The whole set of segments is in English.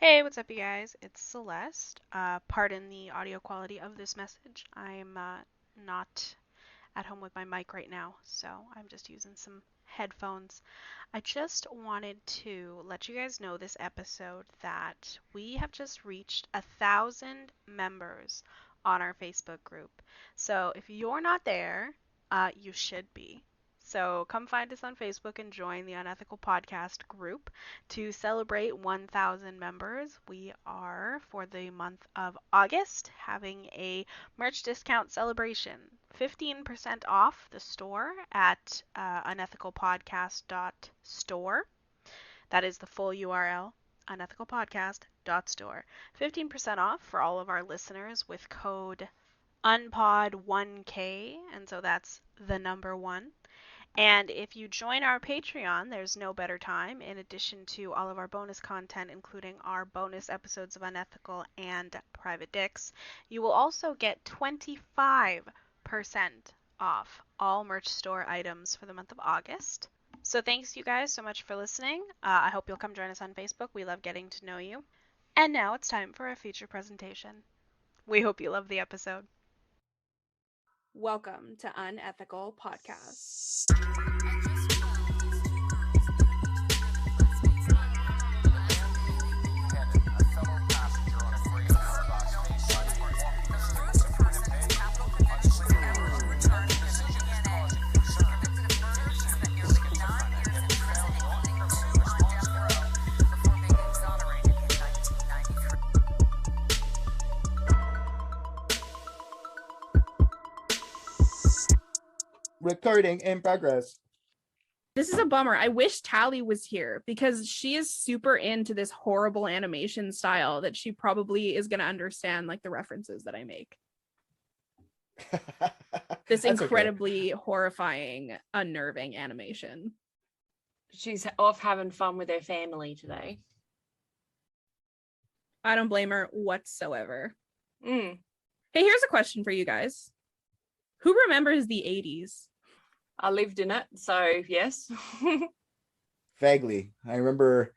Hey, what's up, you guys? It's Celeste. Pardon the audio quality of this message. I'm not at home with my mic right now, so I'm just using some headphones. I just wanted to let you guys know this episode that we have just reached 1,000 members on our Facebook group. So if you're not there, you should be. So come find us on Facebook and join the Unethical Podcast group to celebrate 1,000 members. We are, for the month of August, having a merch discount celebration. 15% off the store at unethicalpodcast.store. That is the full URL, unethicalpodcast.store. 15% off for all of our listeners with code UNPOD1K, and so that's the number one. And if you join our Patreon, there's no better time, in addition to all of our bonus content, including our bonus episodes of Unethical and Private Dicks, you will also get 25% off all merch store items for the month of August. So thanks you guys so much for listening. I hope you'll come join us on Facebook. We love getting to know you. And now it's time for a feature presentation. We hope you love the episode. Welcome to Unethical Podcast. Recording in progress. This is a bummer. I wish Tally was here because she is super into this horrible animation style that she probably is going to understand, like the references that I make. This incredibly horrifying, unnerving animation. She's off having fun with her family today. I don't blame her whatsoever. Mm. Hey, here's a question for you guys. Who remembers the 80s? I lived in it, so yes. Vaguely. I remember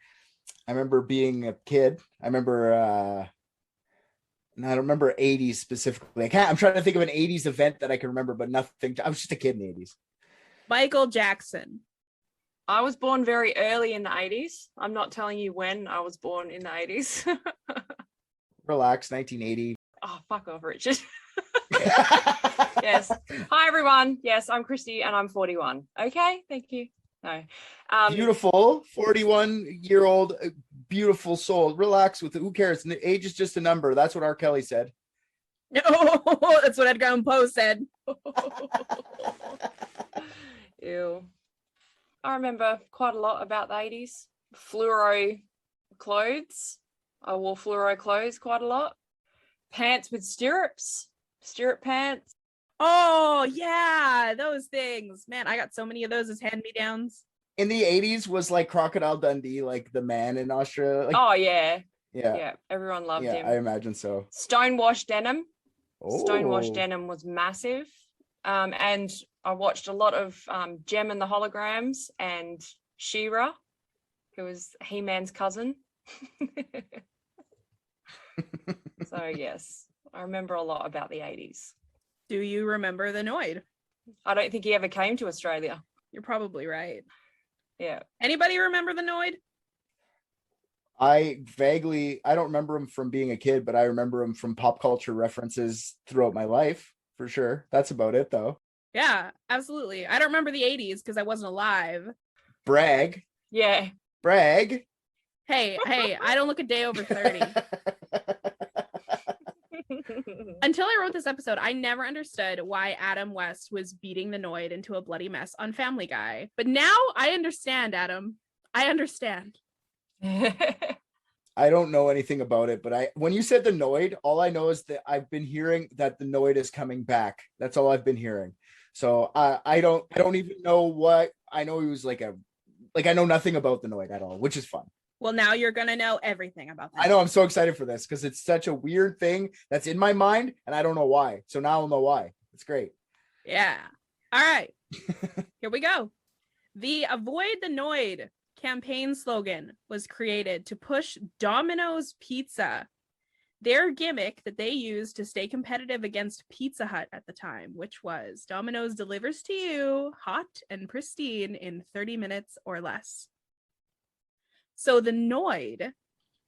being a kid. I don't remember 80s specifically. I'm trying to think of an 80s event that I can remember, but nothing. I was just a kid in the 80s. Michael Jackson. I was born very early in the 80s. I'm not telling you when I was born in the 80s. Relax, 1980. Oh, fuck off, Richard. Yes. Hi, everyone. Yes, I'm Christy and I'm 41. Okay, thank you. No. Beautiful 41-year-old beautiful soul. Relax with it. Who cares? Age is just a number. That's what R. Kelly said. No, that's what Edgar Allan Poe said. Ew. I remember quite a lot about the 80s. Fluoro clothes. I wore fluoro clothes quite a lot. Pants with stirrups. Stirrup pants. Oh, yeah, those things. Man, I got so many of those as hand-me-downs. In the 80s was like Crocodile Dundee, like the man in Australia. Like, Oh, yeah. Yeah. Yeah, everyone loved him. I imagine so. Stonewashed denim. Oh. Stonewashed denim was massive. And I watched a lot of Gem and the Holograms and She-Ra, who was He-Man's cousin. So, yes, I remember a lot about the 80s. Do you remember the Noid? I don't think he ever came to Australia. You're probably right. Yeah. Anybody remember the Noid? I don't remember him from being a kid, but I remember him from pop culture references throughout my life, for sure. That's about it, though. Yeah, absolutely. I don't remember the 80s because I wasn't alive. Brag. Yeah. Brag. Hey, I don't look a day over 30. Until I wrote this episode, I never understood why Adam West was beating the Noid into a bloody mess on Family Guy. But now I understand, Adam. I understand. I don't know anything about it, but when you said the Noid, all I know is that I've been hearing that the Noid is coming back. That's all I've been hearing. So I don't even know what. I know he was I know nothing about the Noid at all, which is fun. Well, now you're going to know everything about that. I know. I'm so excited for this because it's such a weird thing that's in my mind and I don't know why. So now I'll know why. It's great. Yeah. All right. Here we go. The Avoid the Noid campaign slogan was created to push Domino's Pizza, their gimmick that they used to stay competitive against Pizza Hut at the time, which was Domino's delivers to you hot and pristine in 30 minutes or less. So the Noid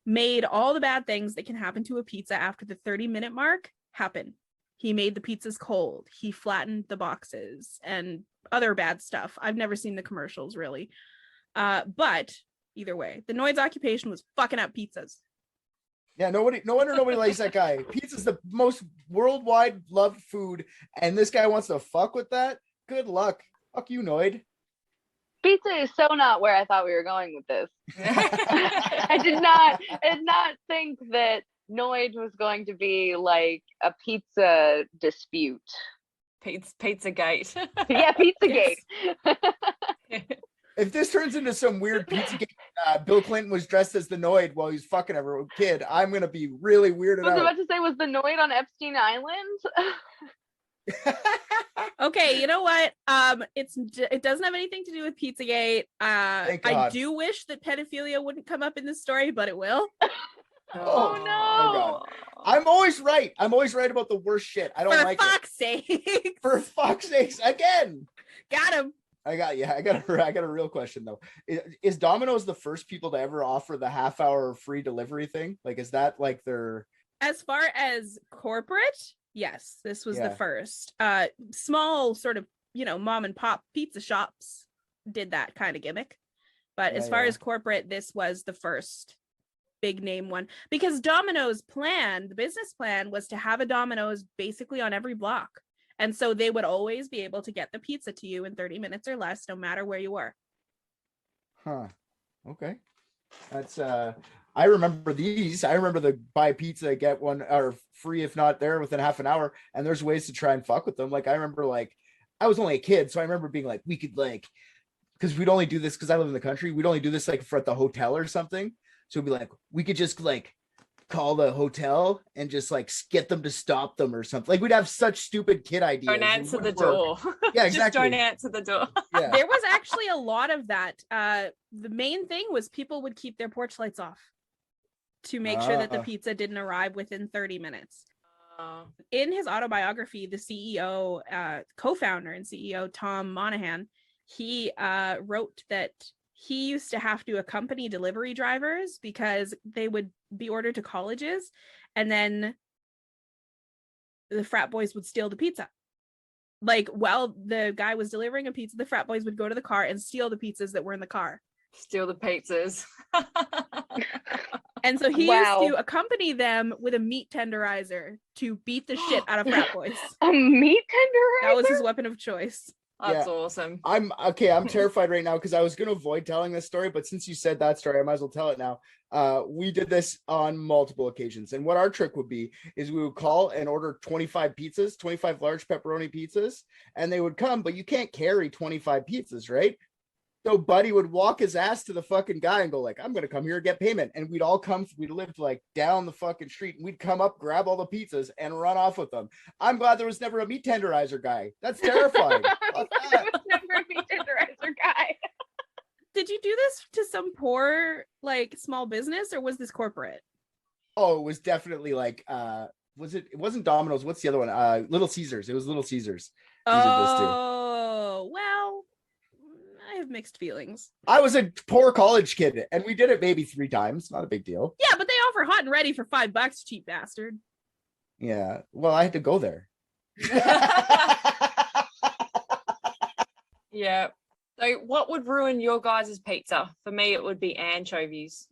made all the bad things that can happen to a pizza after the 30-minute mark happen. He made the pizzas cold. He flattened the boxes and other bad stuff. I've never seen the commercials, really. But either way, the Noid's occupation was fucking up pizzas. Yeah, no wonder nobody likes that guy. Pizza's the most worldwide loved food, and this guy wants to fuck with that? Good luck. Fuck you, Noid. Pizza is so not where I thought we were going with this. I did not think that Noid was going to be like a pizza dispute. Pizzagate. Yeah, Pizzagate. If this turns into some weird Pizzagate, Bill Clinton was dressed as the Noid while he's fucking every kid, I'm gonna be really weirded I was out. about to say, was the Noid on Epstein Island? Okay, you know what? It doesn't have anything to do with Pizzagate. Thank I God. do wish that pedophilia wouldn't come up in this story, but it will. Oh no! I'm always right. I'm always right about the worst shit. I don't For like fuck's sake. it. For fuck's sakes, again. Got him. I got a real question though. Is Domino's the first people to ever offer the half-hour free delivery thing? Like, is that like their? As far as corporate, yes, this was the Yeah. first. Small sort of, mom and pop pizza shops did that kind of gimmick. But as far as corporate, this was the first big name one, because Domino's the business plan was to have a Domino's basically on every block. And so they would always be able to get the pizza to you in 30 minutes or less, no matter where you were. Huh. Okay. That's I remember these. I remember the buy pizza, get one or free if not there within half an hour. And there's ways to try and fuck with them. Like I remember I was only a kid, so I remember being like, we could because we'd only do this because I live in the country, we'd only do this for at the hotel or something. So it'd be like, we could just call the hotel and just get them to stop them or something. Like we'd have such stupid kid ideas. Don't answer the door. Yeah, exactly. Just don't answer the door. Yeah. There was actually a lot of that. The main thing was people would keep their porch lights off to make sure that the pizza didn't arrive within 30 minutes. In his autobiography, the CEO, co-founder and CEO, Tom Monahan, he wrote that he used to have to accompany delivery drivers because they would be ordered to colleges and then the frat boys would steal the pizza. While the guy was delivering a pizza, the frat boys would go to the car and steal the pizzas that were in the car. Steal the pizzas. And so he used to accompany them with a meat tenderizer to beat the shit out of frat boys. A meat tenderizer? That was his weapon of choice. That's awesome. I'm terrified right now because I was going to avoid telling this story, but since you said that story, I might as well tell it now. We did this on multiple occasions, and what our trick would be is we would call and order 25 pizzas, 25 large pepperoni pizzas, and they would come, but you can't carry 25 pizzas, right? So Buddy would walk his ass to the fucking guy and go I'm going to come here and get payment. And we'd lived down the fucking street, and we'd come up, grab all the pizzas and run off with them. I'm glad there was never a meat tenderizer guy. That's terrifying. There was never a meat tenderizer guy. Did you do this to some poor small business, or was this corporate? Oh, it was definitely it wasn't Domino's. What's the other one? Little Caesars. It was Little Caesars. Oh, well, I have mixed feelings. I was a poor college kid, and we did it maybe 3 times. Not a big deal. Yeah, but they offer hot and ready for $5, cheap bastard. Yeah. Well, I had to go there. Yeah. So what would ruin your guys' pizza? For me, it would be anchovies.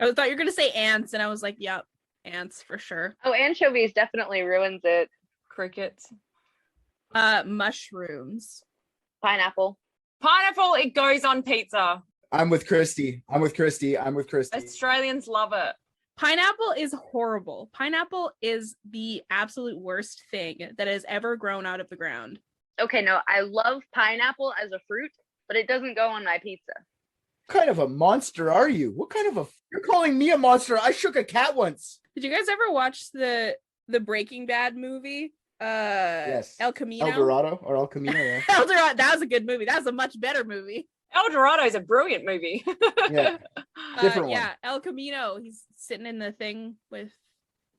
I thought you were going to say ants, and I was like, yep, ants for sure. Oh, anchovies definitely ruins it. Crickets. Mushrooms. Pineapple. Pineapple, it goes on pizza. I'm with Christy. Australians love it. Pineapple is horrible. Pineapple is the absolute worst thing that has ever grown out of the ground. Okay, no, I love pineapple as a fruit, but it doesn't go on my pizza. What kind of a monster are you? You're calling me a monster? I shook a cat once. Did you guys ever watch the Breaking Bad movie? Yes. El Camino. El Dorado or El Camino, yeah. El Dorado. That was a good movie. That was a much better movie. El Dorado is a brilliant movie. Yeah. Different one. Yeah, El Camino. He's sitting in the thing with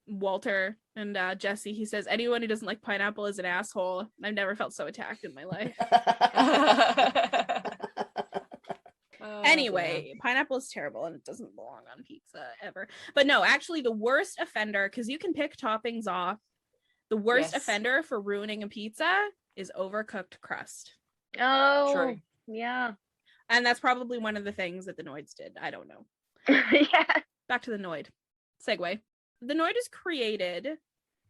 Walter and Jesse. He says, anyone who doesn't like pineapple is an asshole. I've never felt so attacked in my life. Oh, Anyway, pineapple is terrible and it doesn't belong on pizza ever. But no, actually the worst offender, because you can pick toppings off, the worst Yes. offender for ruining a pizza is overcooked crust. Oh, True. yeah. And that's probably one of the things that the Noids did. I don't know. Yeah. Back to the Noid. Segue. The Noid is created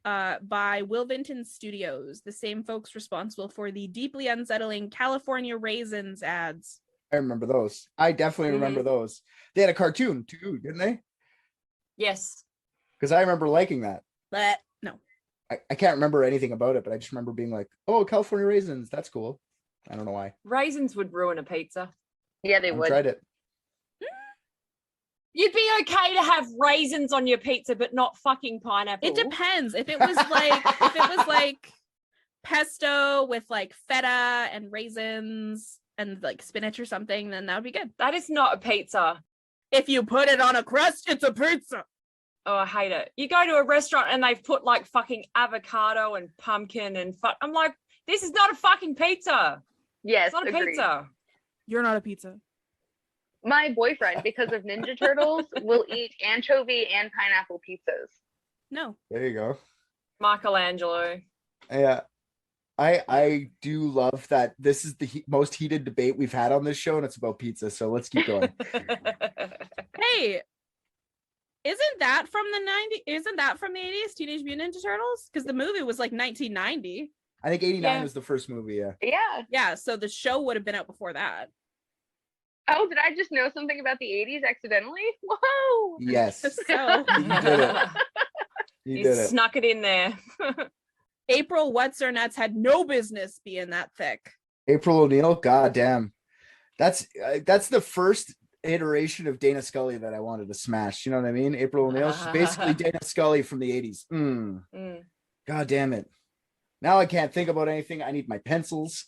by Will Vinton Studios, the same folks responsible for the deeply unsettling California Raisins ads. I remember those. I definitely remember those. They had a cartoon too, didn't they? Yes. Because I remember liking that. But no. I can't remember anything about it, but I just remember being like, oh, California raisins. That's cool. I don't know why. Raisins would ruin a pizza. Yeah, they I would. tried it. You'd be okay to have raisins on your pizza, but not fucking pineapple. It depends. If it was like pesto with like feta and raisins and like spinach or something, then that would be good. That is not a pizza. If you put it on a crust, it's a pizza. Oh, I hate it. You go to a restaurant and they've put like fucking avocado and pumpkin and I'm like, this is not a fucking pizza. Yes, It's not a agreed. pizza. You're not a pizza. My boyfriend, because of Ninja Turtles, will eat anchovy and pineapple pizzas. No. There you go. Michelangelo. Yeah. I do love that this is the most heated debate we've had on this show, and it's about pizza. So let's keep going. Hey, isn't that from the 90s? Isn't that from the 80s? Teenage Mutant Ninja Turtles? Because the movie was like 1990. I think 89 Yeah. was the first movie. Yeah. Yeah. Yeah, so the show would have been out before that. Oh, did I just know something about the 80s accidentally? Whoa. Yes. So You did it. You You did it. snuck it in there. April What's Her Nuts had no business being that thick. April O'Neil. God damn. That's the first iteration of Dana Scully that I wanted to smash. You know what I mean? April O'Neil. She's basically Dana Scully from the 80s. God damn it. Now I can't think about anything. I need my pencils.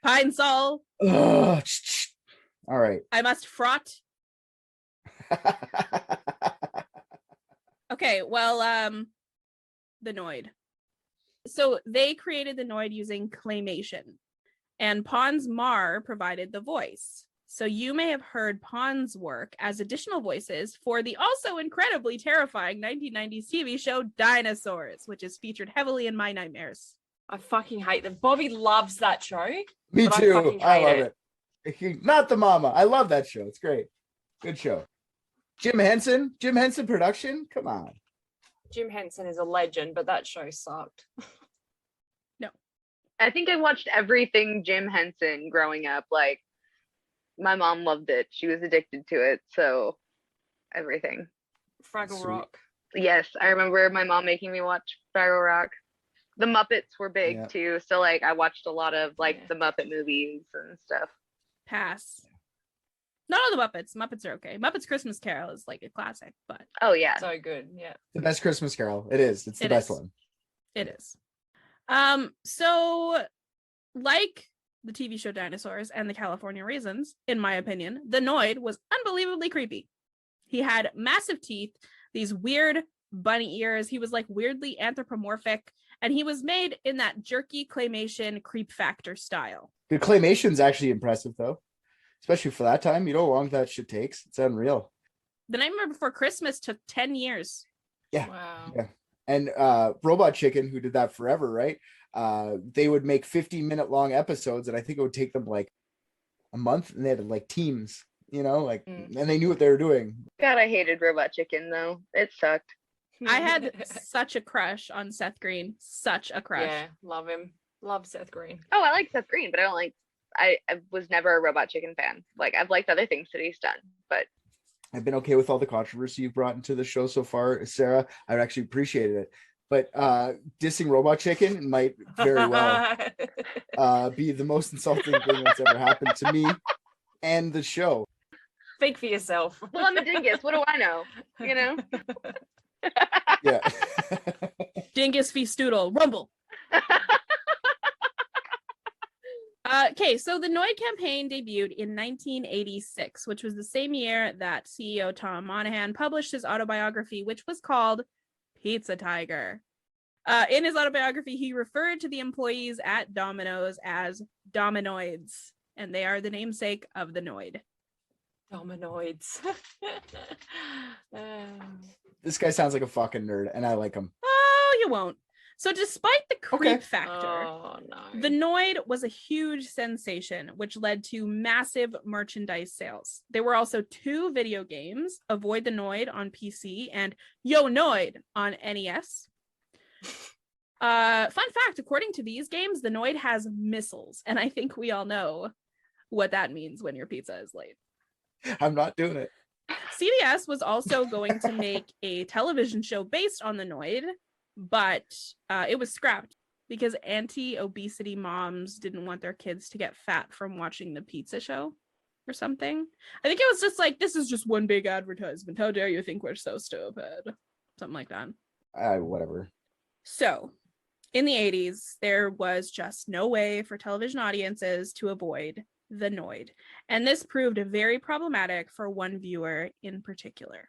Pine Sol, Ugh. All right. I must fraught. Okay, well, the Noid. So they created the Noid using claymation, and Pons Mar provided the voice. So you may have heard Pons work as additional voices for the also incredibly terrifying 1990s TV show Dinosaurs, which is featured heavily in my nightmares. I fucking hate them. Bobby loves that show. Me But I too. fucking I hate love it. it. Not the mama. I love that show. It's great. Good show. Jim Henson production. Come on. Jim Henson is a legend, but that show sucked. I think I watched everything Jim Henson growing up. Like, my mom loved it. She was addicted to it. So, everything. Fraggle Sweet. Rock. Yes, I remember my mom making me watch Fraggle Rock. The Muppets were big Yeah. too. So, like, I watched a lot of, like, Yeah. the Muppet movies and stuff. Pass. Not all the Muppets. Muppets are okay. Muppets Christmas Carol is like a classic, but Oh, yeah. So good. Yeah. The best Christmas Carol. It is. It's the It best is. one. it is. So like the TV show Dinosaurs and the California Raisins, in my opinion, the Noid was unbelievably creepy. He had massive teeth, these weird bunny ears. He was like weirdly anthropomorphic, and he was made in that jerky claymation creep factor style. The claymation's actually impressive though, especially for that time. You know how long that shit takes. It's unreal. The Nightmare Before Christmas took 10 years. Yeah. Wow. Yeah. And Robot Chicken, who did that forever, right? They would make 15-minute long episodes, and I think it would take them like a month, and they had like teams, you know, like, and they knew what they were doing. God, I hated Robot Chicken, though. It sucked. I had such a crush on Seth Green. Such a crush. Yeah, love him. Love Seth Green. Oh, I like Seth Green, but I don't like. I was never a Robot Chicken fan. Like, I've liked other things that he's done, but I've been okay with all the controversy you've brought into the show so far, Sarah. I've actually appreciated it. But dissing Robot Chicken might very well be the most insulting thing that's ever happened to me and the show. Speak for yourself. well, I'm a dingus. What do I know? You know. Yeah. Dingus Feastoodle, rumble. Okay, so the Noid campaign debuted in 1986, which was the same year that CEO Tom Monahan published his autobiography, which was called Pizza Tiger. In his autobiography, he referred to the employees at Domino's as Dominoids, and they are the namesake of the Noid. Dominoids. This guy sounds like a fucking nerd, and I like him. Oh, you won't. So despite the creep Okay. factor, Oh no. the Noid was a huge sensation, which led to massive merchandise sales. There were also 2 video games, Avoid the Noid on PC and Yo Noid on NES. Fun fact, according to these games, the Noid has missiles, and I think we all know what that means when your pizza is late. I'm not doing it. CBS was also going to make a television show based on the Noid, but it was scrapped because anti-obesity moms didn't want their kids to get fat from watching the pizza show or something. I think it was just like, this is just one big advertisement. How dare you think we're so stupid? Something like that. Whatever. So, in the 80s, there was just no way for television audiences to avoid the Noid. And this proved very problematic for one viewer in particular.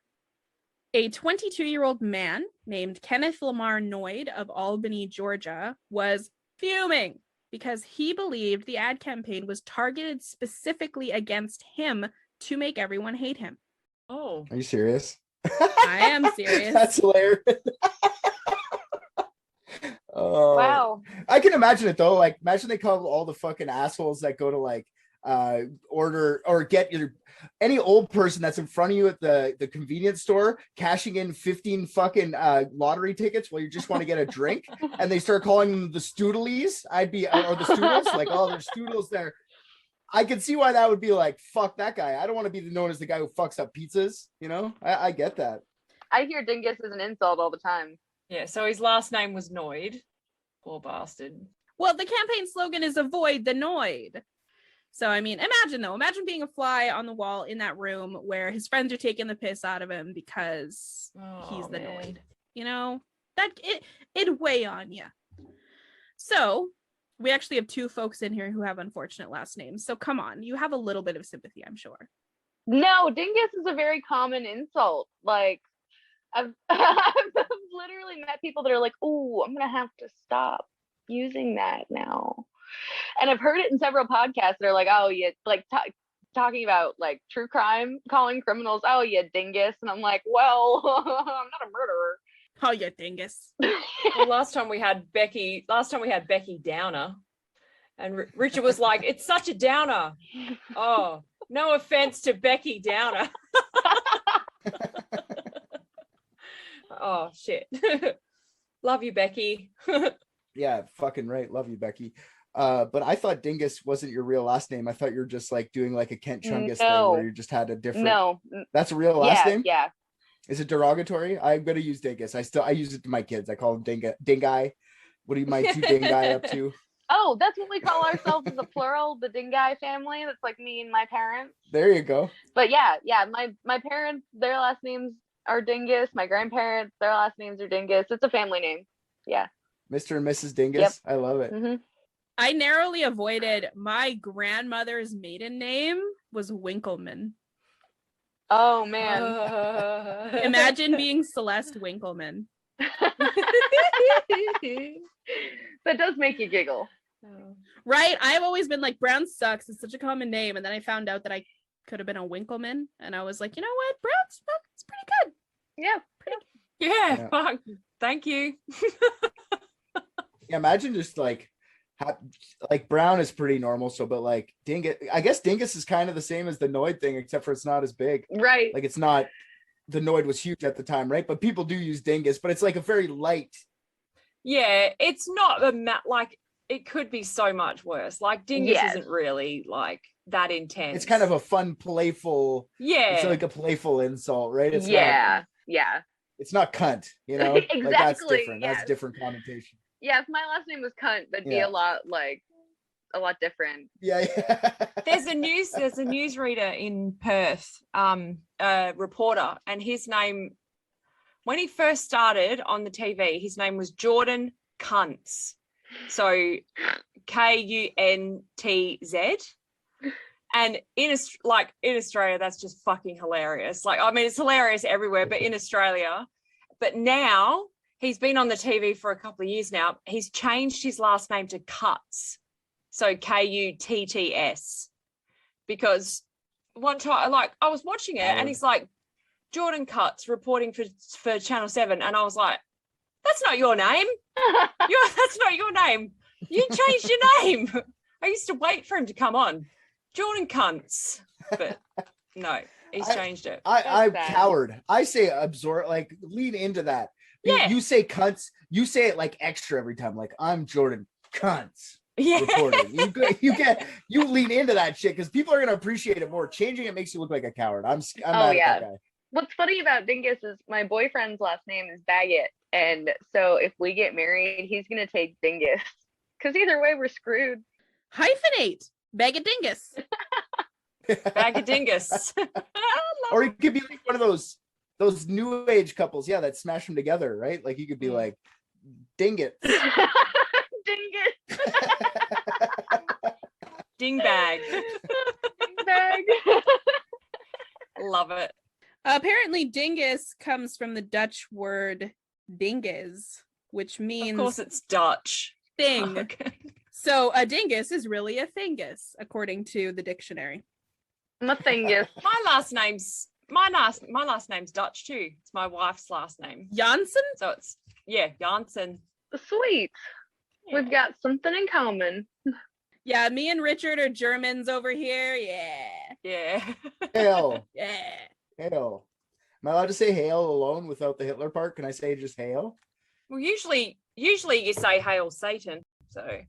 A 22-year-old man named Kenneth Lamar Noid of Albany, Georgia, was fuming because he believed the ad campaign was targeted specifically against him to make everyone hate him. Oh. Are you serious? I am serious. That's hilarious. Oh, Wow. I can imagine it though. Like, imagine they call all the fucking assholes that go to like order or get any old person that's in front of you at the convenience store cashing in 15 fucking lottery tickets while you just want to get a drink, and they start calling them the Stoodlies. Or the Stoodles, like, oh, there's Stoodles there. I can see why that would be like, fuck that guy. I don't want to be known as the guy who fucks up pizzas. You know, I get that. I hear dingus is an insult all the time. Yeah, so his last name was Noid. Poor bastard. Well, the campaign slogan is Avoid the Noid. So, I mean, imagine being a fly on the wall in that room where his friends are taking the piss out of him because he's the Noid. You know, that it'd weigh on you. So, we actually have 2 folks in here who have unfortunate last names. So, come on, you have a little bit of sympathy, I'm sure. No, dingus is a very common insult. Like, I've literally met people that are like, "Oh, I'm gonna have to stop using that now," and I've heard it in several podcasts that are like, "Oh, yeah," like talking about like true crime, calling criminals, "Oh, yeah, dingus," and I'm like, "Well, I'm not a murderer." Oh, yeah, dingus. Well, last time we had Becky Downer, and Richard was like, "It's such a downer." Oh, no offense to Becky Downer. Oh shit. Love you, Becky. Yeah, fucking right. Love you, Becky. But I thought Dingus wasn't your real last name. I thought you were just like doing like a Kent Chungus thing where you just had a different. No, that's a real last name. Yeah. Is it derogatory? I'm gonna use Dingus. I use it to my kids. I call them Dingai. What are you, my 2 Dingai up to? Oh, that's what we call ourselves as a plural, the Dingai family. That's like me and my parents. There you go. But yeah, my parents, their last names are Dingus. My grandparents, their last names are Dingus. It's a family name. Yeah. Mr. and Mrs. Dingus. Yep. I love it. Mm-hmm. I narrowly avoided my grandmother's maiden name was Winkleman. Oh man. Imagine being Celeste Winkleman. That does make you giggle. Right? I've always been like, Brown sucks. It's such a common name. And then I found out that I could have been a Winkleman. And I was like, you know what? Brown's pretty good. Yeah. Yeah. Fuck. Thank you. Yeah, imagine just like Brown is pretty normal. So, but like Dingus, I guess Dingus is kind of the same as the Noid thing, except for it's not as big. Right. Like, it's not, the Noid was huge at the time, right? But people do use Dingus, but it's like a very light. Yeah, it's not like it could be so much worse. Like Dingus isn't really like that intense. It's kind of a fun, playful. Yeah. It's like a playful insult, right? It's yeah. It's not cunt, you know? Exactly. Like, that's different. Yes. That's a different connotation. Yeah, if my last name was Cunt, that'd be a lot different. Yeah. There's a newsreader in Perth, a reporter, and his name, when he first started on the TV, his name was Jordan Cunts. So Kuntz. And in Australia, that's just fucking hilarious. Like, I mean, it's hilarious everywhere, but in Australia. But now he's been on the TV for a couple of years now. He's changed his last name to Cutts. So Kutts. Because one time, like, I was watching it and he's like, Jordan Cutts reporting for Channel 7. And I was like, that's not your name. That's not your name. You changed your name. I used to wait for him to come on. Jordan Cunts. But no, he's changed it. I'm coward. I say absorb, like, lean into that. Yeah. You say cunts, you say it like extra every time. Like, I'm Jordan Cunts. Yeah. Reporting. You lean into that shit because people are gonna appreciate it more. Changing it makes you look like a coward. I'm mad at that guy. What's funny about Dingus is my boyfriend's last name is Baggett, and so if we get married, he's gonna take Dingus because either way we're screwed. Hyphenate. Baggett Dingus. Baggett Dingus. Or you could be like one of those new age couples, that smash them together, right? Like you could be like Dingus. Dingus. Dingbag. Dingbag. Love it. Apparently, dingus comes from the Dutch word dinges, which means, of course, it's Dutch. Thing. Okay. So a dingus is really a thingus, according to the dictionary. I'm a thingus. My last name's Dutch too. It's my wife's last name. Janssen? So it's Janssen. Sweet. Yeah. We've got something in common. Yeah, me and Richard are Germans over here. Yeah. Hail. Yeah. Hail. Am I allowed to say hail alone without the Hitler part? Can I say just hail? Well, usually you say hail Satan. So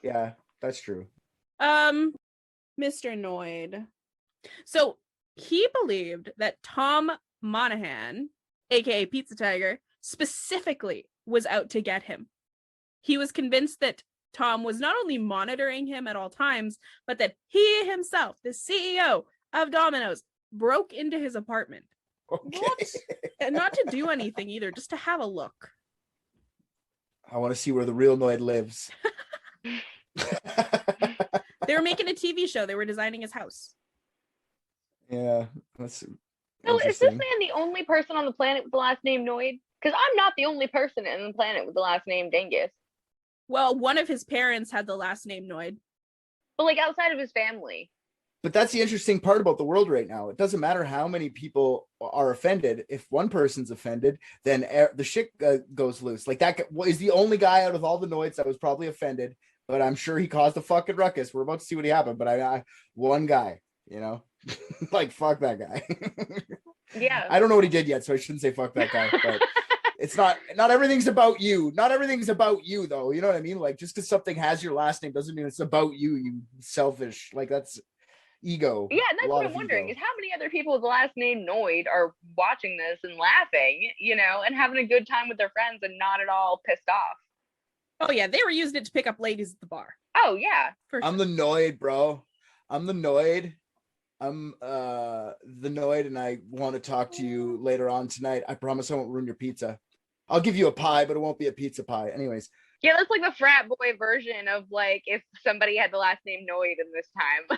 yeah, that's true. Mr. Noid. So he believed that Tom Monahan, aka Pizza Tiger, specifically was out to get him. He was convinced that Tom was not only monitoring him at all times, but that he himself, the CEO of Domino's, broke into his apartment. Okay. What? And not to do anything either, just to have a look. I want to see where the real Noid lives. They were making a TV show. They were designing his house. Yeah, that's So is this interesting. man the only person on the planet with the last name Noid? Because I'm not the only person on the planet with the last name Dingus. Well, one of his parents had the last name Noid. But like outside of his family. But that's the interesting part about the world right now. It doesn't matter how many people are offended. If one person's offended, then the shit goes loose. Like that is the only guy out of all the Noids that was probably offended. But I'm sure he caused a fucking ruckus. We're about to see what happened. But I one guy, like fuck that guy. Yeah. I don't know what he did yet, so I shouldn't say fuck that guy. But it's not everything's about you. Not everything's about you, though. You know what I mean? Like just because something has your last name doesn't mean it's about you. You selfish. Like that's ego. Yeah, and that's what I'm wondering is how many other people with the last name Noid are watching this and laughing, and having a good time with their friends and not at all pissed off. Oh yeah, they were using it to pick up ladies at the bar. Oh yeah. For sure. I'm the Noid, bro. I'm the Noid. I'm the Noid, and I want to talk to you later on tonight. I promise I won't ruin your pizza. I'll give you a pie, but it won't be a pizza pie. Anyways. Yeah, that's like the frat boy version of like if somebody had the last name Noid in this time.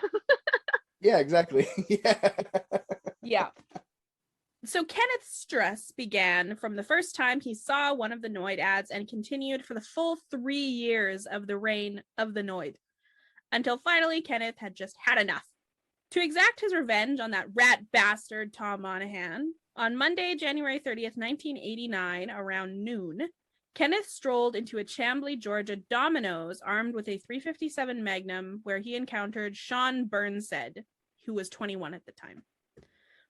Yeah, exactly. Yeah. Yeah. So Kenneth's stress began from the first time he saw one of the Noid ads and continued for the full 3 years of the reign of the Noid, until finally Kenneth had just had enough. To exact his revenge on that rat bastard Tom Monahan, on Monday, January 30th, 1989, around noon, Kenneth strolled into a Chamblee, Georgia Domino's armed with a .357 Magnum, where he encountered Sean Burnsed, who was 21 at the time.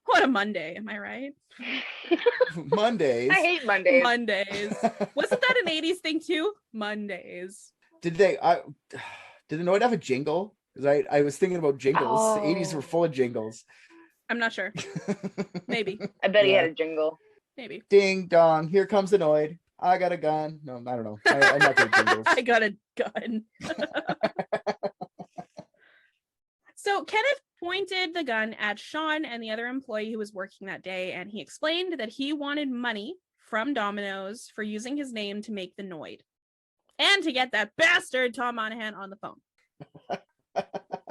What a Monday, am I right? Mondays. I hate Mondays. Mondays. Wasn't that an 80s thing too? Mondays. Did the Noid have a jingle? Because I was thinking about jingles. Oh. The 80s were full of jingles. I'm not sure. Maybe. I bet he had a jingle. Maybe. Ding dong, here comes the Noid. I got a gun. No, I don't know. I'm not good at jingles. I got a gun. So Kenneth pointed the gun at Sean and the other employee who was working that day, and he explained that he wanted money from Domino's for using his name to make the Noid. and to get that bastard Tom Monahan on the phone.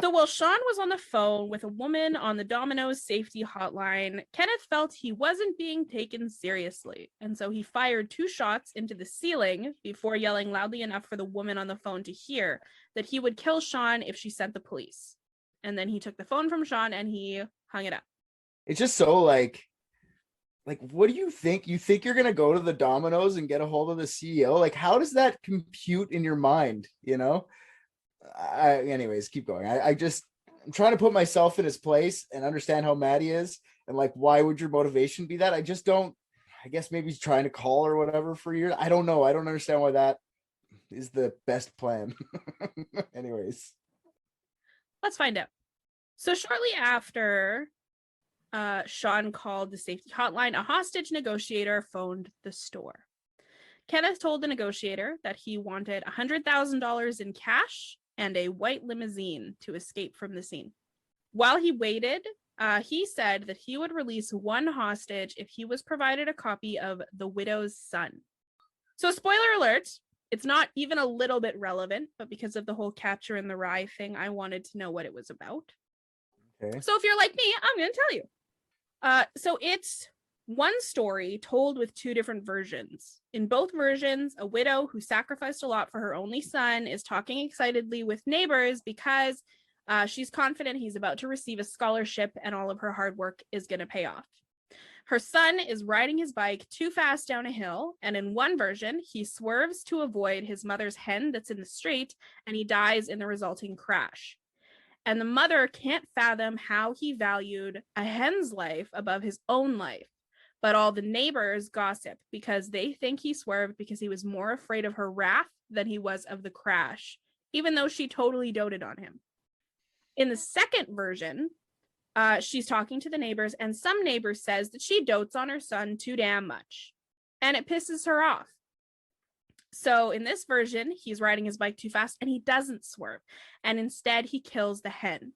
So while Sean was on the phone with a woman on the Domino's safety hotline, Kenneth felt he wasn't being taken seriously. And so he fired 2 shots into the ceiling before yelling loudly enough for the woman on the phone to hear that he would kill Sean if she sent the police. And then he took the phone from Sean and he hung it up. It's just so like, what do you think? You think you're going to go to the Domino's and get a hold of the CEO? Like, how does that compute in your mind? You know? Anyways, keep going. I'm trying to put myself in his place and understand how mad he is, and like, why would your motivation be that? I just don't. I guess maybe he's trying to call or whatever for years. I don't know. I don't understand why that is the best plan. Anyways, let's find out. So shortly after Sean called the safety hotline, a hostage negotiator phoned the store. Kenneth told the negotiator that he wanted $100,000 in cash and a white limousine to escape from the scene. While he waited, he said that he would release one hostage if he was provided a copy of The Widow's Son. So spoiler alert, it's not even a little bit relevant, but because of the whole Catcher in the Rye thing, I wanted to know what it was about. okay. So if you're like me, I'm going to tell you. So it's one story told with 2 different versions. In both versions, a widow who sacrificed a lot for her only son is talking excitedly with neighbors because she's confident he's about to receive a scholarship and all of her hard work is going to pay off. Her son is riding his bike too fast down a hill, and in one version, he swerves to avoid his mother's hen that's in the street, and he dies in the resulting crash. And the mother can't fathom how he valued a hen's life above his own life. But all the neighbors gossip because they think he swerved because he was more afraid of her wrath than he was of the crash, even though she totally doted on him. In the second version, she's talking to the neighbors, and some neighbor says that she dotes on her son too damn much, and it pisses her off. So in this version, he's riding his bike too fast, and he doesn't swerve, and instead he kills the hen.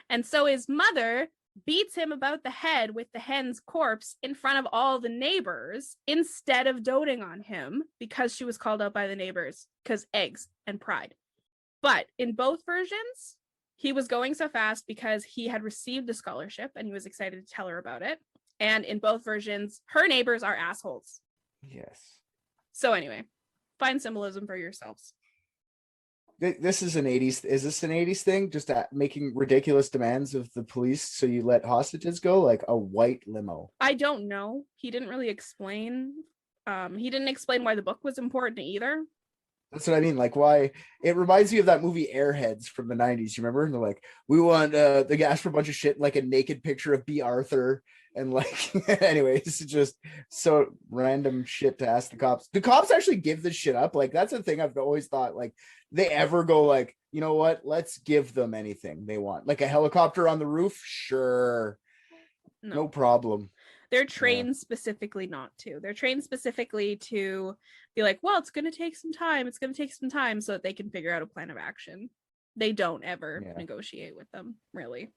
And so his mother beats him about the head with the hen's corpse in front of all the neighbors instead of doting on him because she was called out by the neighbors because eggs and pride. But in both versions, he was going so fast because he had received the scholarship and he was excited to tell her about it. And in both versions, her neighbors are assholes. Yes. So anyway, find symbolism for yourselves. This is an 80s. Is this an 80s thing? Just making ridiculous demands of the police so you let hostages go, like a white limo. I don't know. He didn't really explain. He didn't explain why the book was important either. That's what I mean. Like, why? It reminds me of that movie Airheads from the 90s. You remember? And they're like, we want they asked for a bunch of shit, like a naked picture of B. Arthur. And like, anyways, it's just so random shit to ask the cops. Do cops actually give this shit up? Like, that's the thing I've always thought. Like, they ever go like, you know what? Let's give them anything they want. Like a helicopter on the roof? Sure. No problem. They're trained specifically not to. They're trained specifically to be like, well, it's going to take some time. It's going to take some time so that they can figure out a plan of action. They don't ever negotiate with them, really.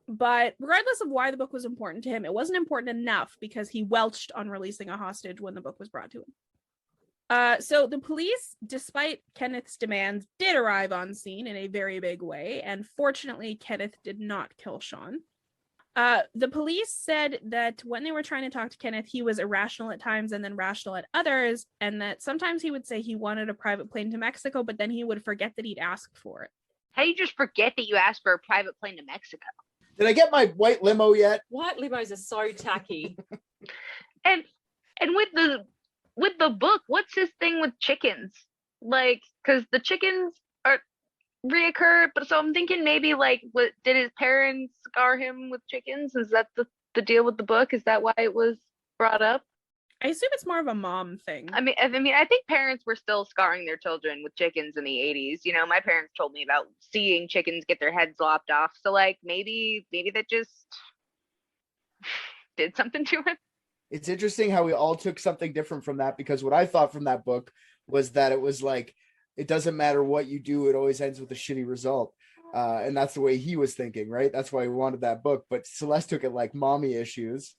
But regardless of why the book was important to him, it wasn't important enough because he welched on releasing a hostage when the book was brought to him. So the police, despite Kenneth's demands, did arrive on scene in a very big way. And fortunately, Kenneth did not kill Sean. The police said that when they were trying to talk to Kenneth, he was irrational at times and then rational at others, and that sometimes he would say he wanted a private plane to Mexico, but then he would forget that he'd asked for it. How do you just forget that you asked for a private plane to Mexico? Did I get my white limo yet? White limos are so tacky. And with the book, what's his thing with chickens? Like, because the chickens are reoccur, but so I'm thinking maybe like, what did his parents scar him with chickens? Is that the deal with the book? Is that why it was brought up? I assume it's more of a mom thing. I mean, I think parents were still scarring their children with chickens in the 80s. You know, my parents told me about seeing chickens get their heads lopped off. So like maybe that just did something to it. It's interesting how we all took something different from that, because what I thought from that book was that it was like, it doesn't matter what you do, it always ends with a shitty result. And that's the way he was thinking, right? That's why he wanted that book. But Celeste took it like mommy issues.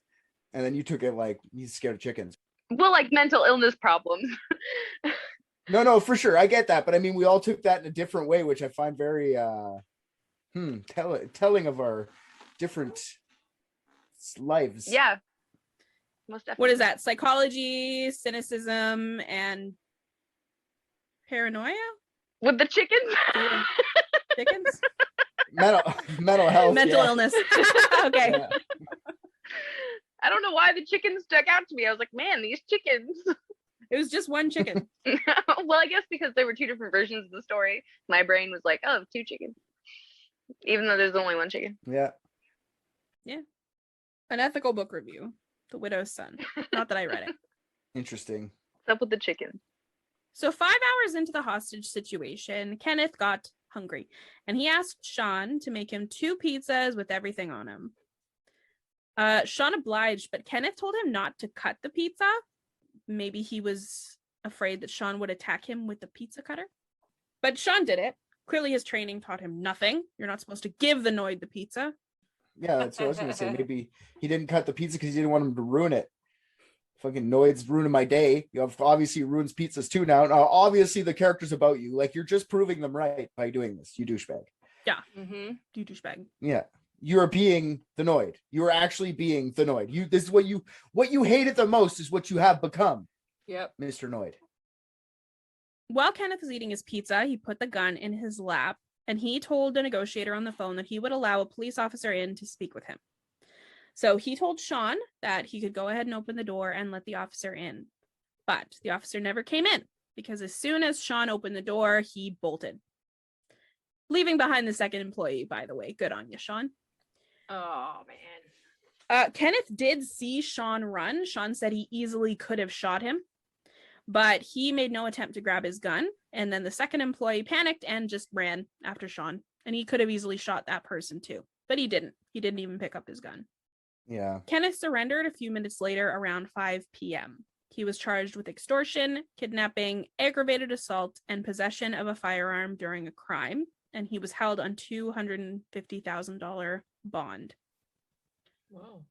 And then you took it like he's scared of chickens. Well, like mental illness problems. No, for sure. I get that. But I mean, we all took that in a different way, which I find very telling of our different lives. Yeah, most definitely. What is that? Psychology, cynicism, and paranoia? With the chickens? Chickens? Mental health. Mental yeah. illness. Okay. Yeah. I don't know why the chickens stuck out to me. I was like, man, these chickens. It was just one chicken. Well, I guess because there were two different versions of the story, my brain was like, oh, 2 chickens. Even though there's only 1 chicken. Yeah. An ethical book review. The Widow's Son. Not that I read it. Interesting. What's up with the chickens? So 5 hours into the hostage situation, Kenneth got hungry, and he asked Sean to make him 2 pizzas with everything on them. Sean obliged, but Kenneth told him not to cut the pizza. Maybe he was afraid that Sean would attack him with the pizza cutter. But Sean did it. Clearly his training taught him nothing. You're not supposed to give the Noid the pizza. Yeah, that's what I was gonna say. Maybe he didn't cut the pizza because he didn't want him to ruin it. Fucking Noid's ruining my day. You have obviously ruins pizzas too now. Now, obviously the character's about you. Like, you're just proving them right by doing this, you douchebag. Yeah. Mm-hmm. You douchebag. Yeah. You're being the Noid. You are actually being the Noid. This is what you hated the most is what you have become. Yep. Mr. Noid. While Kenneth was eating his pizza, he put the gun in his lap, and he told the negotiator on the phone that he would allow a police officer in to speak with him. So he told Sean that he could go ahead and open the door and let the officer in. But the officer never came in because as soon as Sean opened the door, he bolted. Leaving behind the second employee, by the way. Good on you, Sean. Oh man. Kenneth did see Sean run. Sean said he easily could have shot him, but he made no attempt to grab his gun. And then the second employee panicked and just ran after Sean. And he could have easily shot that person too, but he didn't. He didn't even pick up his gun. Yeah. Kenneth surrendered a few minutes later around 5 p.m. He was charged with extortion, kidnapping, aggravated assault, and possession of a firearm during a crime. And he was held on $250,000 bond. Wow.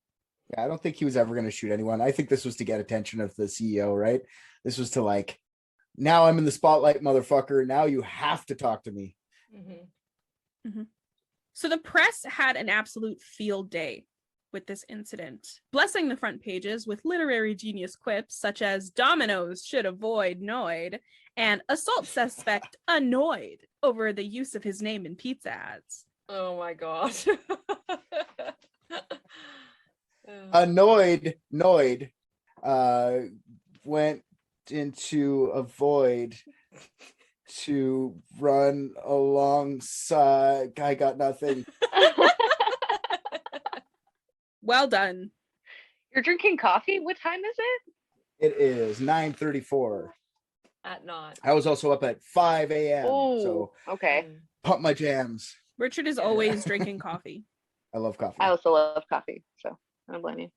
Yeah, I don't think he was ever going to shoot anyone. I think this was to get attention of the CEO, right? This was to like, now I'm in the spotlight, motherfucker. Now you have to talk to me. Mm-hmm. Mm-hmm. So the press had an absolute field day with this incident, blessing the front pages with literary genius quips such as Domino's should avoid Noid and assault suspect annoyed over the use of his name in pizza ads. Oh my god. Noid went into a void to run alongside. I got nothing. Well done. You're drinking coffee? What time is it? It is 9:34. At night. I was also up at 5 a.m. Oh, So okay. pump my jams. Richard is always drinking coffee. I love coffee. I also love coffee, so I don't blame you.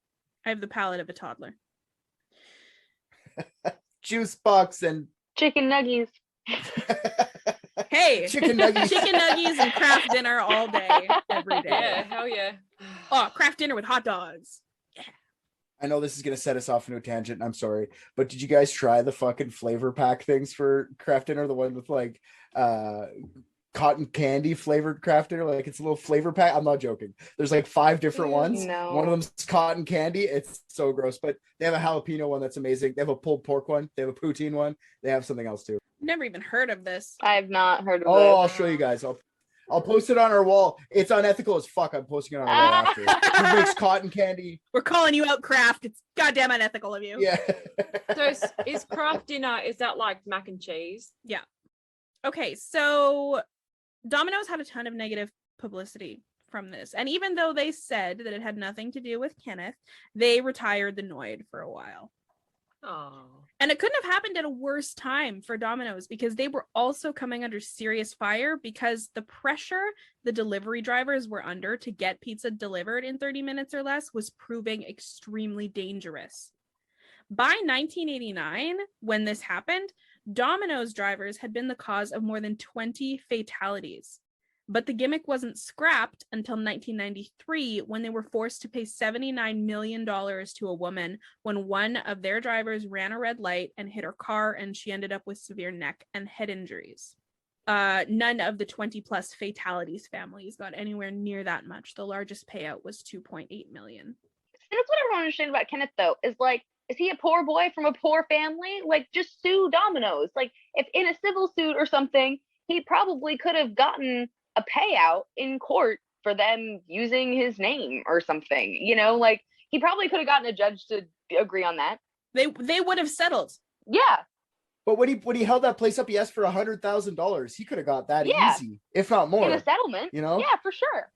I have the palate of a toddler. Juice box and Chicken nuggies. Hey, chicken nuggets. chicken nuggies and craft dinner all day, every day. Yeah, hell yeah. Oh, craft dinner with hot dogs. I know this is gonna set us off into a tangent. I'm sorry, but did you guys try the fucking flavor pack things for craft dinner? The one with like cotton candy flavored craft dinner, like it's a little flavor pack. I'm not joking. There's like 5 different ones. No. One of them's cotton candy. It's so gross, but they have a jalapeno one that's amazing. They have a pulled pork one. They have a poutine one. They have something else too. Never even heard of this. I have not heard of Oh, this. I'll show you guys. I'll post it on our wall. It's unethical as fuck. I'm posting it on our wall after. Who makes cotton candy? We're calling you out, Kraft. It's goddamn unethical of you. Yeah. So is craft dinner, is that like mac and cheese? Okay, so Domino's had a ton of negative publicity from this. And even though they said that it had nothing to do with Kenneth, they retired the Noid for a while. Oh. And it couldn't have happened at a worse time for Domino's because they were also coming under serious fire because the pressure the delivery drivers were under to get pizza delivered in 30 minutes or less was proving extremely dangerous. By 1989, when this happened, Domino's drivers had been the cause of more than 20 fatalities. But the gimmick wasn't scrapped until 1993 when they were forced to pay $79 million to a woman when one of their drivers ran a red light and hit her car, and she ended up with severe neck and head injuries. None of the 20 plus fatalities families got anywhere near that much. The largest payout was $2.8 million. That's what I don't understand about Kenneth, though, is like, is he a poor boy from a poor family? Like, just sue Domino's. Like, if in a civil suit or something, he probably could have gotten a payout in court for them using his name or something. You know, like, he probably could have gotten a judge to agree on that. They would have settled. Yeah. But when he held that place up, he asked for $100,000. He could have got that Yeah. easy, if not more. In a settlement. You know? Yeah, for sure.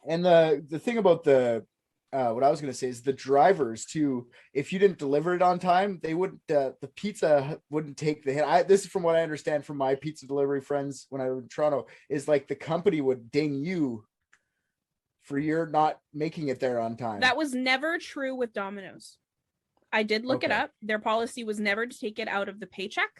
And the thing about the what I was going to say is the drivers too. If you didn't deliver it on time, they wouldn't. The pizza wouldn't take the hit. This is from what I understand from my pizza delivery friends when I was in Toronto. Is like the company would ding you for your not making it there on time. That was never true with Domino's. I did look it Okay. up. Their policy was never to take it out of the paycheck.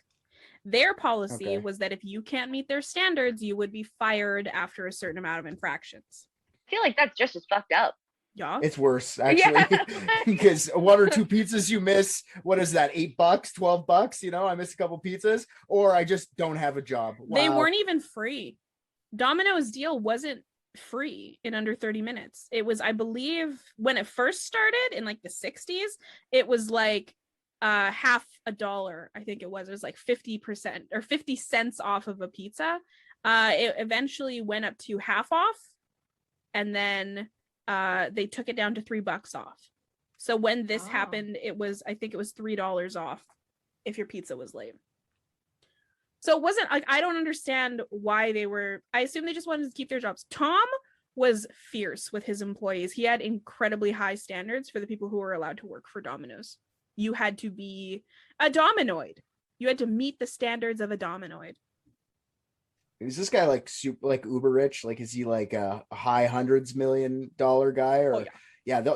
Their policy Okay. was that if you can't meet their standards, you would be fired after a certain amount of infractions. I feel like that's just as fucked up. Yeah. It's worse actually, Yeah. because one or two pizzas you miss. What is that? $8, $12? You know, I miss a couple pizzas, or I just don't have a job. They Wow. weren't even free. Domino's deal wasn't free in under 30 minutes. It was, I believe, when it first started in like the 60s, it was like half a dollar. I think it was like 50% or 50 cents off of a pizza. It eventually went up to half off, and then they took it down to $3 off. So when this happened, it was, I think it was $3 off if your pizza was late. So it wasn't like, I don't understand why they were, I assume they just wanted to keep their jobs. Tom was fierce with his employees. He had incredibly high standards for the people who were allowed to work for Domino's. You had to be a Dominoid. You had to meet the standards of a Dominoid. Is this guy like super, like uber rich? Like, is he like a high hundreds $1 million guy? Or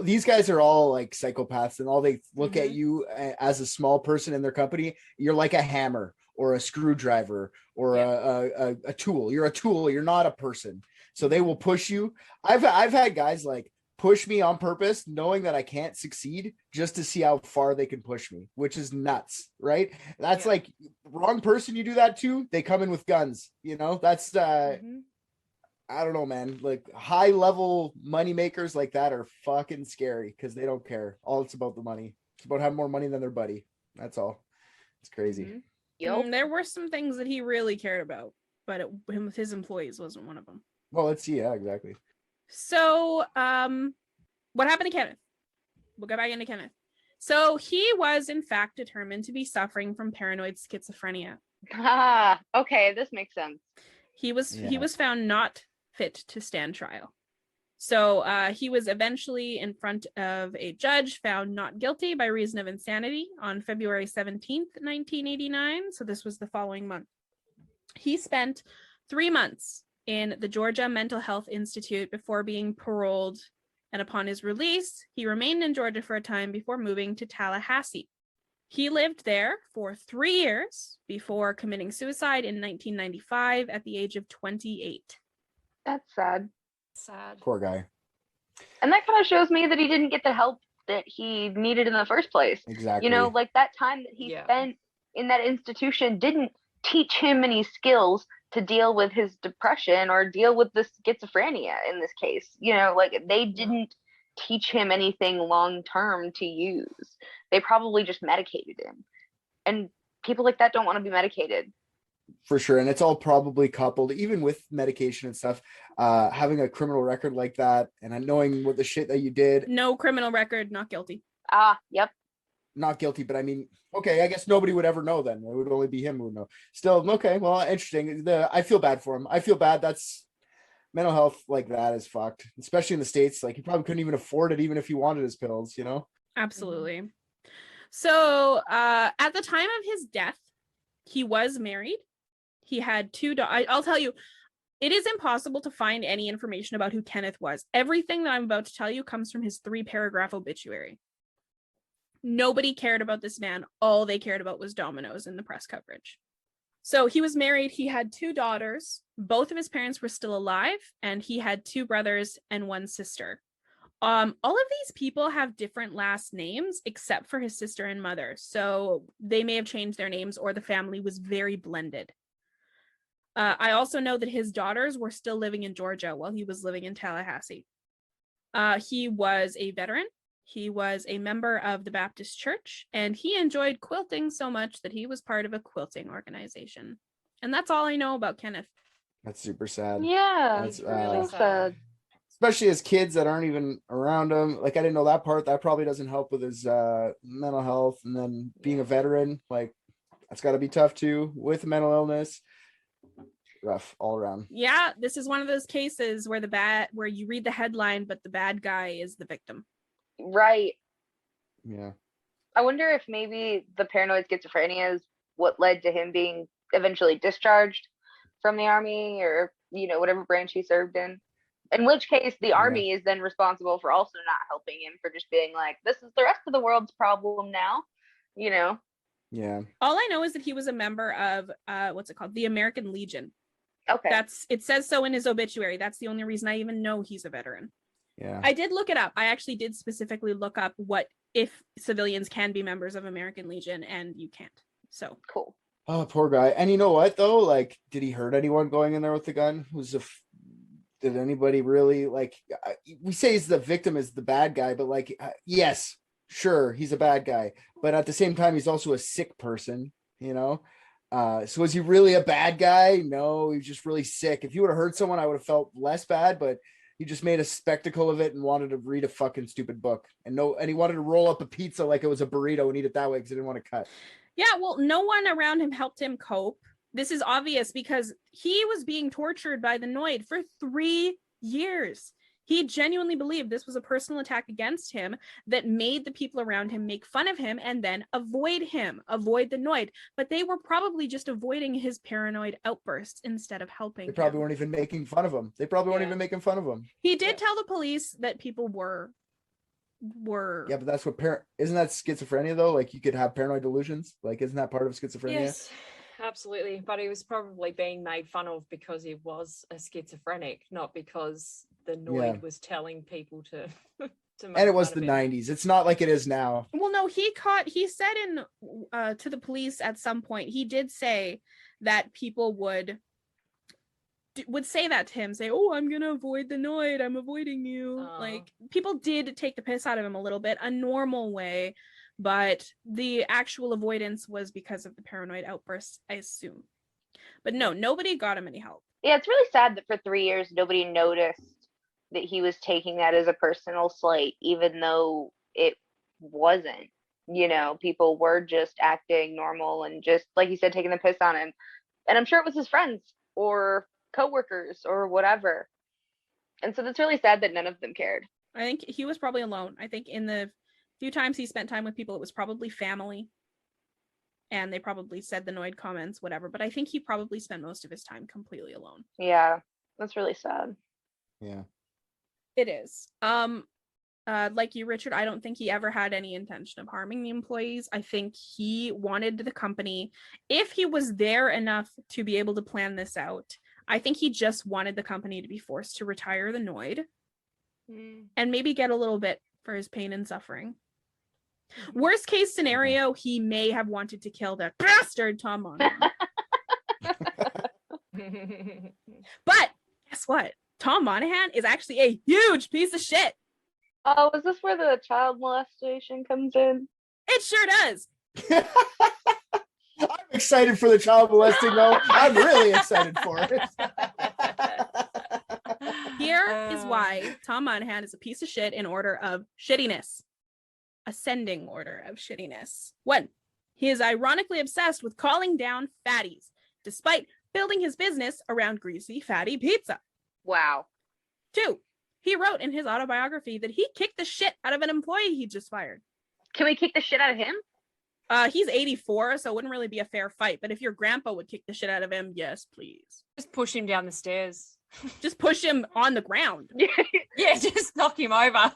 these guys are all like psychopaths, and all they look at you as a small person in their company. You're like a hammer or a screwdriver or a tool. You're a tool. You're not a person. So they will push you. I've had guys like push me on purpose, knowing that I can't succeed, just to see how far they can push me, which is nuts, right? That's like wrong person you do that to, they come in with guns, you know? That's I don't know, man. Like high level money makers like that are fucking scary because they don't care. All it's about the money. It's about having more money than their buddy. That's all. It's crazy. There were some things that he really cared about, but his employees wasn't one of them. Well, let's see. Yeah, exactly. So, what happened to Kenneth? We'll go back into Kenneth. So he was, in fact, determined to be suffering from paranoid schizophrenia. Okay, this makes sense. He was found not fit to stand trial. So he was eventually in front of a judge, found not guilty by reason of insanity on February 17th, 1989. So this was the following month. He spent 3 months in the Georgia Mental Health Institute before being paroled, and upon his release, he remained in Georgia for a time before moving to Tallahassee. He lived there for 3 years before committing suicide in 1995 at the age of 28. That's sad. Poor guy. And that kind of shows me that he didn't get the help that he needed in the first place. Exactly. You know, like that time that he spent in that institution didn't teach him any skills to deal with his depression or deal with the schizophrenia in this case. You know, like they didn't teach him anything long term to use. They probably just medicated him. And people like that don't want to be medicated. For sure. And it's all probably coupled, even with medication and stuff, having a criminal record like that and knowing what the shit that you did. No criminal record, not guilty. Yep. Not guilty, but I mean, okay, I guess nobody would ever know then. It would only be him who would know. Still, okay, well, interesting. I feel bad for him. I feel bad. That's mental health like that is fucked, especially in the States. Like he probably couldn't even afford it, even if he wanted his pills, you know? Absolutely. So at the time of his death, he was married. He had 2 daughters. I'll tell you, it is impossible to find any information about who Kenneth was. Everything that I'm about to tell you comes from his 3-paragraph obituary. Nobody cared about this man. All they cared about was Domino's in the press coverage. So he was married. He had 2 daughters. Both of his parents were still alive, and he had 2 brothers and 1 sister. All of these people have different last names except for his sister and mother. So they may have changed their names, or the family was very blended. I also know that his daughters were still living in Georgia while he was living in Tallahassee. He was a veteran. He was a member of the Baptist Church, and he enjoyed quilting so much that he was part of a quilting organization. And that's all I know about Kenneth. That's super sad. Yeah, That's really so sad. especially as kids that aren't even around him. Like, I didn't know that part. That probably doesn't help with his mental health. And then being a veteran, like, that's got to be tough too with mental illness. Rough all around. Yeah, this is one of those cases where you read the headline, but the bad guy is the victim. right. Yeah. I wonder if maybe the paranoid schizophrenia is what led to him being eventually discharged from the army, or whatever branch he served in. In which case, the army is then responsible for also not helping him, for just being like, this is the rest of the world's problem now. Yeah. All I know is that he was a member of what's it called? The American Legion. Okay. It says so in his obituary. That's the only reason I even know he's a veteran. Yeah. I did look it up. I actually did specifically look up what if civilians can be members of American Legion, and you can't. So Cool. Oh, poor guy. And you know what though? Like, did he hurt anyone going in there with the gun? Did anybody really, like? We say he's the victim, is the bad guy, but like, yes, sure, he's a bad guy, but at the same time, he's also a sick person. So was he really a bad guy? No, he was just really sick. If he would have hurt someone, I would have felt less bad, but he just made a spectacle of it and wanted to read a fucking stupid book. And he wanted to roll up a pizza like it was a burrito and eat it that way because he didn't want to cut. yeah, well, no one around him helped him cope. This is obvious because he was being tortured by the Noid for 3 years. He genuinely believed this was a personal attack against him that made the people around him make fun of him and then avoid the Noid. But they were probably just avoiding his paranoid outbursts instead of helping They probably him. weren't even making fun of him. weren't even making fun of him. He did tell the police that people were Yeah, but that's what isn't that schizophrenia though? Like, you could have paranoid delusions. Like, isn't that part of schizophrenia? Yes, absolutely. But he was probably being made fun of because he was a schizophrenic, not because the Noid was telling people to make And it was fun the of him. 90s. It's not like it is now. Well, no, he said to the police at some point, he did say that people would say that to him, say, oh, I'm gonna avoid the Noid, I'm avoiding you. Like, people did take the piss out of him a little bit, a normal way, but the actual avoidance was because of the paranoid outbursts, I assume. But no, nobody got him any help. Yeah, it's really sad that for 3 years nobody noticed that he was taking that as a personal slight, even though it wasn't. People were just acting normal and just, like you said, taking the piss on him. And I'm sure it was his friends or coworkers or whatever. And so that's really sad that none of them cared. I think he was probably alone. I think in the few times he spent time with people, it was probably family. And they probably said the Noid comments, whatever. But I think he probably spent most of his time completely alone. Yeah, that's really sad. Yeah. It is. Like you, Richard, I don't think he ever had any intention of harming the employees. I think he wanted the company, if he was there enough to be able to plan this out, I think he just wanted the company to be forced to retire the Noid and maybe get a little bit for his pain and suffering. Worst case scenario, he may have wanted to kill that bastard Tom Monahan. But guess what? Tom Monahan is actually a huge piece of shit. Oh, is this where the child molestation comes in? It sure does. I'm excited for the child molesting though. I'm really excited for it. Here is why Tom Monahan is a piece of shit in order of shittiness. Ascending order of shittiness. 1, he is ironically obsessed with calling down fatties, despite building his business around greasy, fatty pizza. Wow. 2, he wrote in his autobiography that he kicked the shit out of an employee he just fired. Can we kick the shit out of him? He's 84, so it wouldn't really be a fair fight. But if your grandpa would kick the shit out of him, yes, please. Just push him down the stairs. Just push him on the ground. Yeah, just knock him over.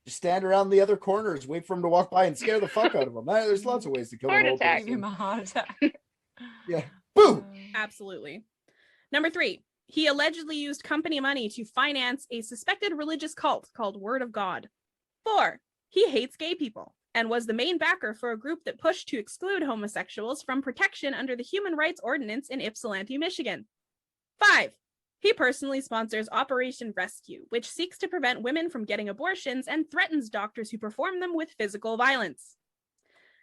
Just stand around the other corners, wait for him to walk by and scare the fuck out of him. There's lots of ways to kill Heart an old attack. Give him person. a heart attack. Yeah. Boo! Absolutely. Number 3, he allegedly used company money to finance a suspected religious cult called Word of God. 4, he hates gay people and was the main backer for a group that pushed to exclude homosexuals from protection under the Human Rights Ordinance in Ypsilanti, Michigan. 5, he personally sponsors Operation Rescue, which seeks to prevent women from getting abortions and threatens doctors who perform them with physical violence.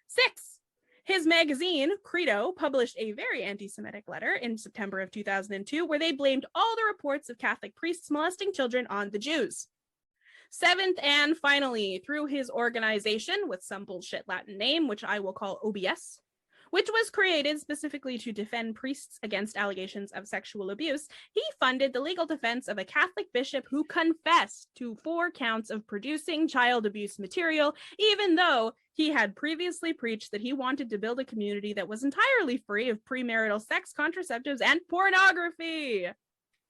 6, his magazine, Credo, published a very anti-Semitic letter in September of 2002 where they blamed all the reports of Catholic priests molesting children on the Jews. 7th, and finally, through his organization with some bullshit Latin name, which I will call OBS, which was created specifically to defend priests against allegations of sexual abuse, he funded the legal defense of a Catholic bishop who confessed to 4 counts of producing child abuse material, even though he had previously preached that he wanted to build a community that was entirely free of premarital sex, contraceptives, and pornography.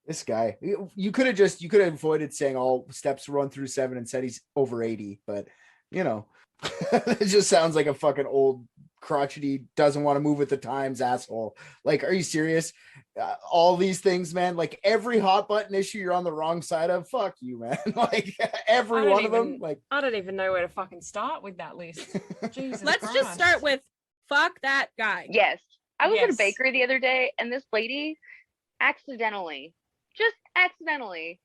This guy, you could have avoided saying all steps 1 through 7 and said he's over 80, but you know, it just sounds like a fucking old crotchety, doesn't want to move with the times asshole. Like, are you serious? All these things, man, like every hot button issue you're on the wrong side of, fuck you, man. Like every one of them, like I don't even know where to fucking start with that list. Jesus Let's Christ. just start with fuck that guy. Yes. I was at a Yes. bakery the other day, and this lady accidentally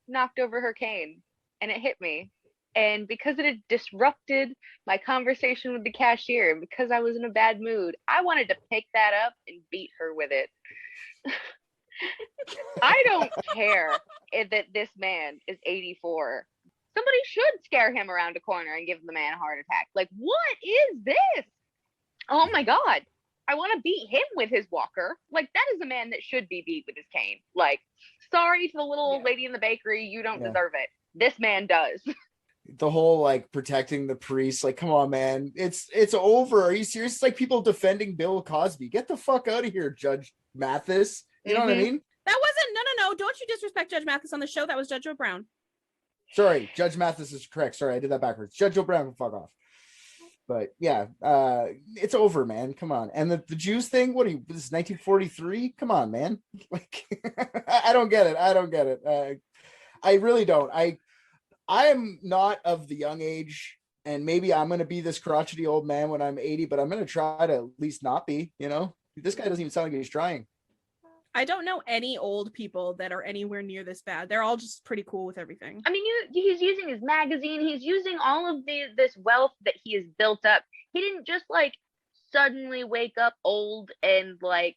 knocked over her cane, and it hit me. And because it had disrupted my conversation with the cashier, and because I was in a bad mood, I wanted to pick that up and beat her with it. I don't care that this man is 84. Somebody should scare him around a corner and give the man a heart attack. Like, what is this? Oh my God. I want to beat him with his walker. Like, that is a man that should be beat with his cane. Like, sorry to the little old lady in the bakery, you don't deserve it. This man does. the whole like protecting the priests, like, come on, man, it's over. Are you serious? It's like people defending Bill Cosby. Get the fuck out of here, Judge Mathis. You know what I mean? That wasn't, no. Don't you disrespect Judge Mathis on the show. That was Judge Joe Brown. Sorry, Judge Mathis is correct. Sorry, I did that backwards. Judge O'Brien can fuck off. But yeah, it's over, man. Come on. And the Jews thing, this is 1943? Come on, man. Like, I don't get it. I really don't. I am not of the young age, and maybe I'm going to be this crotchety old man when I'm 80, but I'm going to try to at least not be, you know? This guy doesn't even sound like he's trying. I don't know any old people that are anywhere near this bad. They're all just pretty cool with everything. I mean, he's using his magazine. He's using all of this wealth that he has built up. He didn't just like suddenly wake up old and like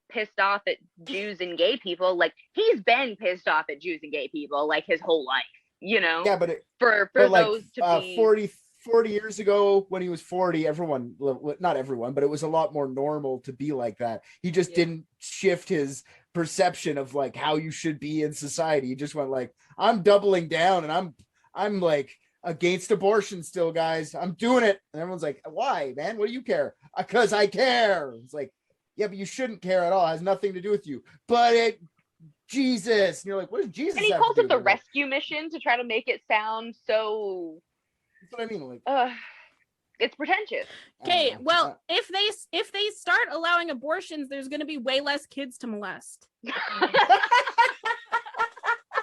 pissed off at Jews and gay people. Like, he's been pissed off at Jews and gay people like his whole life, you know? Yeah, but for like, those to be 40 years ago when he was 40, everyone, not everyone, but it was a lot more normal to be like that. He just didn't shift his perception of like how you should be in society. He just went like, I'm doubling down and I'm like against abortion still, guys. I'm doing it. And everyone's like, why, man? What do you care? Because I care. It's like, yeah, but you shouldn't care at all. It has nothing to do with you. But Jesus. And you're like, what does Jesus and he have calls to do it the with rescue mission to try to make it sound so That's what I mean. Like, it's pretentious. Okay, well, if they start allowing abortions, there's going to be way less kids to molest.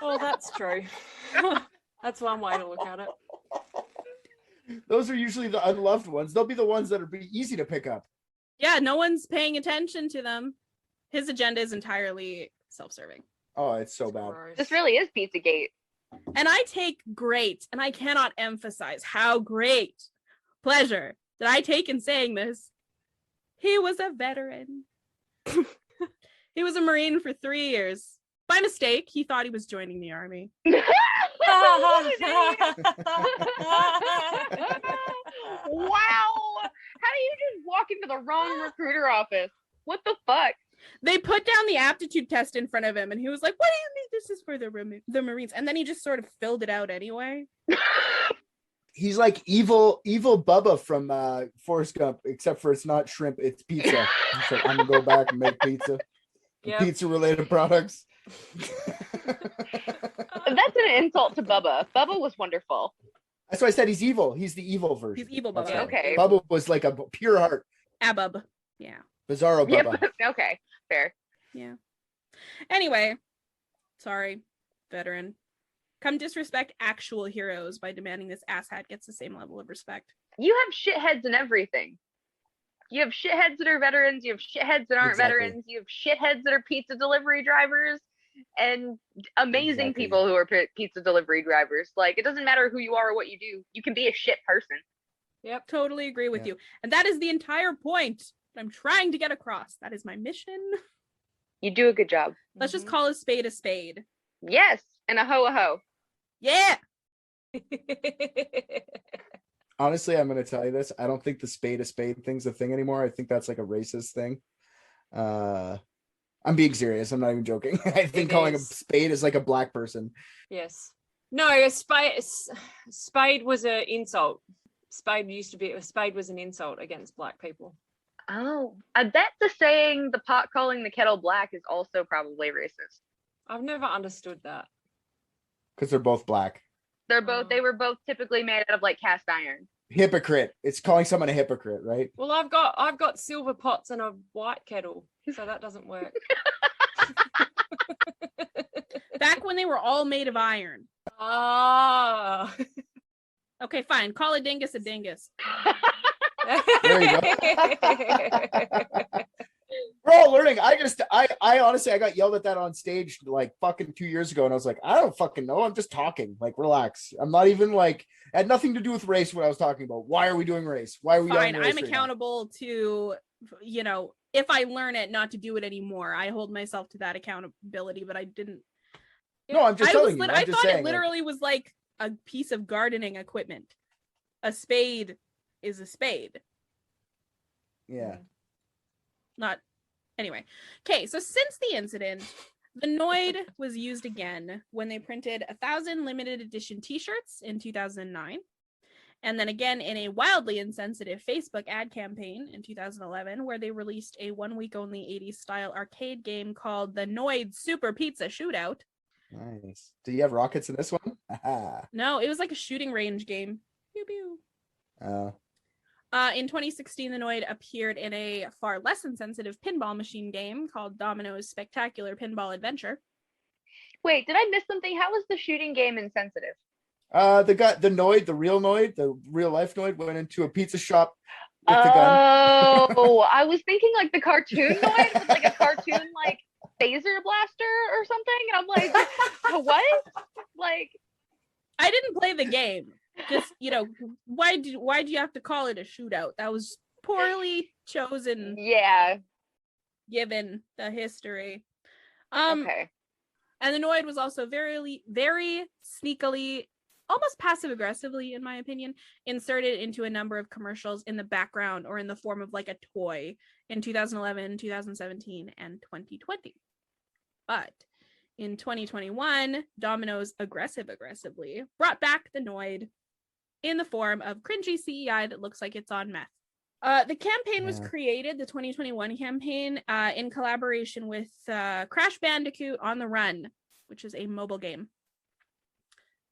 Well, that's true. That's one way to look at it. those are usually the unloved ones. They'll be the ones that are easy to pick up. Yeah, no one's paying attention to them. His agenda is entirely self-serving. Oh, it's so bad. Gross. This really is Pizzagate. And I take great, and I cannot emphasize how great pleasure that I take in saying this. He was a veteran. He was a Marine for 3 years. By mistake, he thought he was joining the army. Wow. How do you just walk into the wrong recruiter office? What the fuck? They put down the aptitude test in front of him, and he was like, what do you mean this is for the Marines? And then he just sort of filled it out anyway. He's like evil Bubba from Forrest Gump, except for it's not shrimp, it's pizza. He's like, I'm gonna go back and make pizza. Yep. Pizza related products. That's an insult to Bubba. Bubba was wonderful. That's why I said he's evil. He's the evil version. He's evil That's Bubba. right. Okay. Bubba was like a pure heart. Abub. Yeah. Bizarro Yep. Bubba. Okay, fair. Yeah. Anyway, sorry, veteran. Come disrespect actual heroes by demanding this asshat gets the same level of respect. You have shitheads in everything. You have shitheads that are veterans. You have shitheads that aren't Exactly. veterans. You have shitheads that are pizza delivery drivers, and amazing Exactly. people who are pizza delivery drivers. Like, it doesn't matter who you are or what you do. You can be a shit person. Yep. Totally agree with you. And that is the entire point I'm trying to get across. That is my mission. You do a good job. Let's just call a spade a spade. Yes, and a ho a ho. Yeah. Honestly, I'm going to tell you this. I don't think the spade a spade thing's a thing anymore. I think that's like a racist thing. I'm being serious. I'm not even joking. I think calling a spade is like a black person. Yes. No, a spade was an insult. Spade was an insult against black people. Oh, I bet the saying "the pot calling the kettle black" is also probably racist. I've never understood that. Because they're both black. They were both typically made out of like cast iron. Hypocrite. It's calling someone a hypocrite, right? Well, I've got silver pots and a white kettle, so that doesn't work. Back when they were all made of iron. Ah. Okay, fine. Call a dingus a dingus. There you We're all learning. I honestly, I got yelled at that on stage like fucking 2 years ago, and I was like, I don't fucking know. I'm just talking. Like, relax. I'm not even like, it had nothing to do with race. What I was talking about. Why are we doing race? Why are we? Fine. Race I'm right accountable to, if I learn it, not to do it anymore. I hold myself to that accountability, but I didn't. No, I'm just telling you. I I'm just thought saying, it literally was like a piece of gardening equipment. A spade is a spade. Yeah. Not anyway. Okay, so since the incident, the Noid was used again when they printed 1,000 limited edition t-shirts in 2009, and then again in a wildly insensitive Facebook ad campaign in 2011 where they released a 1 week only 80s style arcade game called the Noid Super Pizza Shootout. Nice. Do you have rockets in this one? No, it was like a shooting range game. Pew pew. In 2016, the Noid appeared in a far less insensitive pinball machine game called Domino's Spectacular Pinball Adventure. Wait, did I miss something? How was the shooting game insensitive? The Noid, the real life Noid, went into a pizza shop with the gun. Oh, I was thinking like the cartoon Noid with like a cartoon like phaser blaster or something, and I'm like, what? Like, I didn't play the game. Just, why do you have to call it a shootout? That was poorly chosen. Yeah. Given the history. Okay. And the Noid was also very, very sneakily, almost passive aggressively, in my opinion, inserted into a number of commercials in the background or in the form of like a toy in 2011, 2017, and 2020. But in 2021, Domino's aggressively brought back the Noid in the form of cringy CEI that looks like it's on meth. The campaign was created, the 2021 campaign, in collaboration with Crash Bandicoot on the Run, which is a mobile game.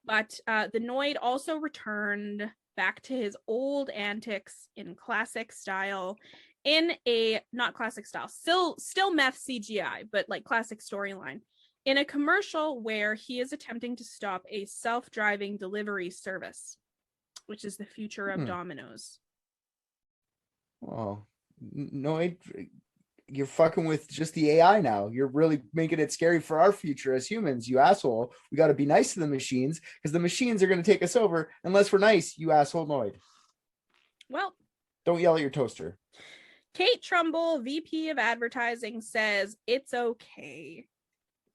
But the Noid also returned back to his old antics in classic style, not classic style, still meth CGI, but like classic storyline, in a commercial where he is attempting to stop a self-driving delivery service, which is the future of Domino's. Oh, Noid, you're fucking with just the AI now. You're really making it scary for our future as humans, you asshole. We got to be nice to the machines because the machines are going to take us over unless we're nice, you asshole Noid. Well, don't yell at your toaster. Kate Trumbull, VP of Advertising, says it's okay.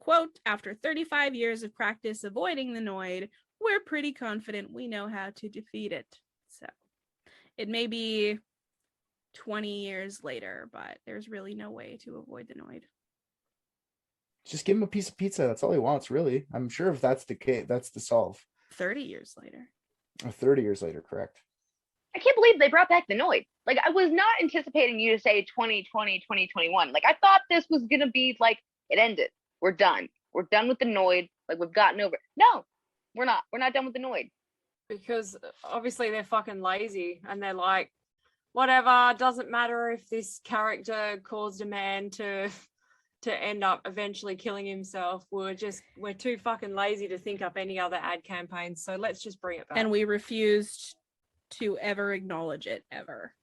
Quote, after 35 years of practice avoiding the Noid, we're pretty confident we know how to defeat it. So it may be 20 years later, but there's really no way to avoid the Noid. Just give him a piece of pizza. That's all he wants, really. I'm sure if that's the case, that's the solve. 30 years later. 30 years later, correct. I can't believe they brought back the Noid. Like, I was not anticipating you to say 2020, 2021. Like, I thought this was going to be like, it ended. We're done. We're done with the Noid. Like, we've gotten over it. No, we're not. We're not done with the Noid. Because obviously they're fucking lazy and they're like, whatever, doesn't matter if this character caused a man to end up eventually killing himself. We're too fucking lazy to think up any other ad campaigns, so let's just bring it back. And we refused to ever acknowledge it ever.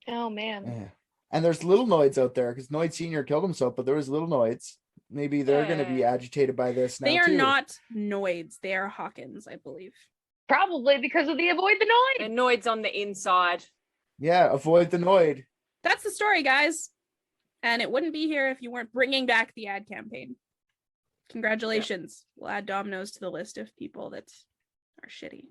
Oh man. Yeah. And there's little Noids out there because Noid Senior killed himself, but there was little Noids. Maybe they're going to be agitated by this now. They are too. not Noids. They are Hawkins, I believe. Probably because of the avoid the Noid. And Noid's on the inside. Yeah, avoid the Noid. That's the story, guys. And it wouldn't be here if you weren't bringing back the ad campaign. Congratulations. We'll add Domino's to the list of people that are shitty.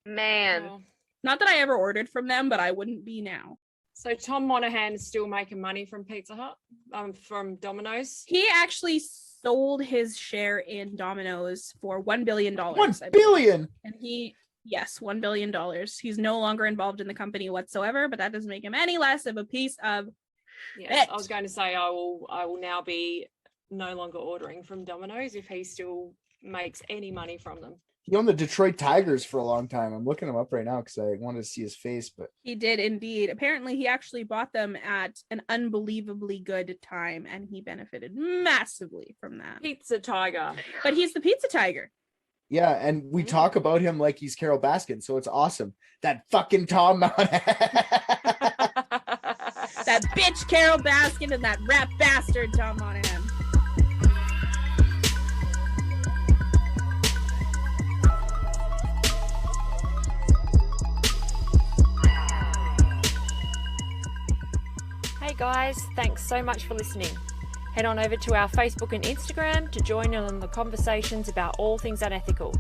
Man. Oh. Not that I ever ordered from them, but I wouldn't be now. So Tom Monahan is still making money from Pizza Hut, from Domino's. He actually sold his share in Domino's for $1 billion. $1 billion. And $1 billion. He's no longer involved in the company whatsoever, but that doesn't make him any less of a piece of Yes, shit. I was going to say I will now be no longer ordering from Domino's if he still makes any money from them. He owned the Detroit Tigers for a long time. I'm looking him up right now because I wanted to see his face, but He did indeed. Apparently, he actually bought them at an unbelievably good time, and he benefited massively from that. Pizza Tiger. But he's the pizza tiger. yeah, and we talk about him like he's Carol Baskin, so it's awesome. That fucking Tom Monahan. That bitch Carol Baskin and that rap bastard Tom Monahan. Hey guys, thanks so much for listening. Head on over to our Facebook and Instagram to join in on the conversations about all things unethical.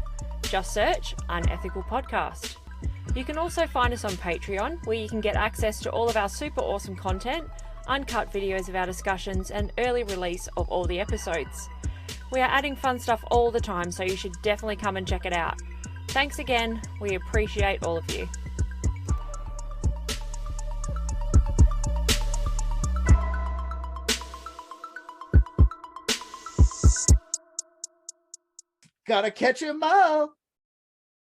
Just search Unethical Podcast. You can also find us on Patreon, where you can get access to all of our super awesome content, uncut videos of our discussions, and early release of all the episodes. We are adding fun stuff all the time, so you should definitely come and check it out. Thanks again, we appreciate all of you. Gotta catch 'em all.